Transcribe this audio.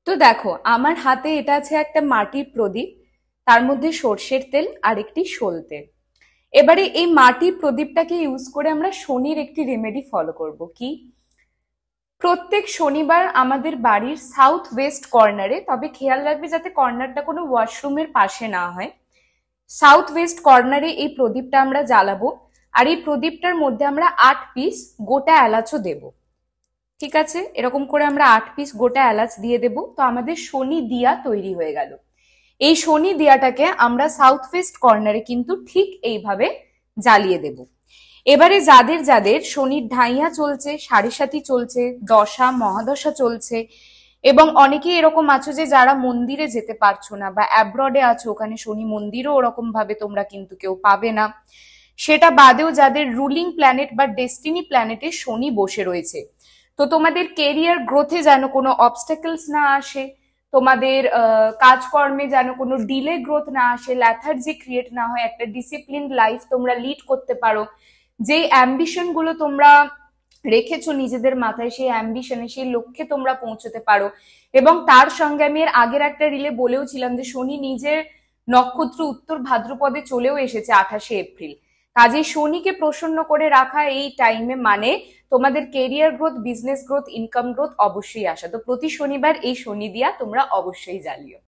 তো দেখো, আমার হাতে এটা আছে একটা মাটির প্রদীপ, তার মধ্যে সর্ষের তেল আর একটি শোল তেল। এবারে এই মাটির প্রদীপটাকে ইউজ করে আমরা শনির একটি রেমেডি ফলো করব। কি? প্রত্যেক শনিবার আমাদের বাড়ির সাউথ ওয়েস্ট কর্নারে, তবে খেয়াল রাখবে যাতে কর্নারটা কোনো ওয়াশরুমের পাশে না হয়, সাউথ ওয়েস্ট কর্নারে এই প্রদীপটা আমরা জ্বালাবো। আর এই প্রদীপটার মধ্যে আমরা 8 পিস গোটা এলাচও দেব। ঠিক আছে, এরকম করে আমরা 8 পিস গোটা এলাচ দিয়ে দেব। তো আমাদের শনি দিয়া তৈরি হয়ে গেল। এই শনি দিয়াটাকে আমরা সাউথ ওয়েস্ট কর্নারে কিন্তু ঠিক এইভাবে জ্বালিয়ে দেব। এবারে যাদের যাদের শনির ঢাইয়া চলছে, সাড়ে সাতি চলছে, দশা মহাদশা চলছে, এবং অনেকেই এরকম আছো যে যারা মন্দিরে যেতে পারছো না বা অ্যাব্রডে আছো, ওখানে শনি মন্দিরও ওরকম ভাবে তোমরা কিন্তু কেউ পাবে না, সেটা বাদেও যাদের রুলিং প্ল্যানেট বা ডেস্টিনি প্ল্যানেটে শনি বসে রয়েছে, তো তোমাদের কেরিয়ার গ্রোথে যেন কোনো অবস্টাকলস না আসে, তোমাদের কাজকর্মে যেন কোনো ডিলে গ্রোথ না আসে, ল্যাথার্জি ক্রিয়েট না হয়, একটা ডিসিপ্লিন লাইফ তোমরা লিড করতে পারো, যে অ্যাম্বিশন গুলো তোমরা রেখেছো নিজেদের মাথায়, সেই অ্যাম্বিশনে, সেই লক্ষ্যে তোমরা পৌঁছতে পারো। এবং তার সঙ্গে আমি এর আগের একটা রিলে বলেও ছিলাম যে শনি নিজের নক্ষত্র উত্তর ভাদ্রপদে চলেও এসেছে 28শে এপ্রিল। কাজেই শনিকে প্রসন্ন করে রাখা এই টাইমে মানে তোমাদের career growth, business growth, income growth অবশ্যই আসা। তো প্রতি শনিবার এই শনি দিয়া তোমরা অবশ্যই জ্বালিও।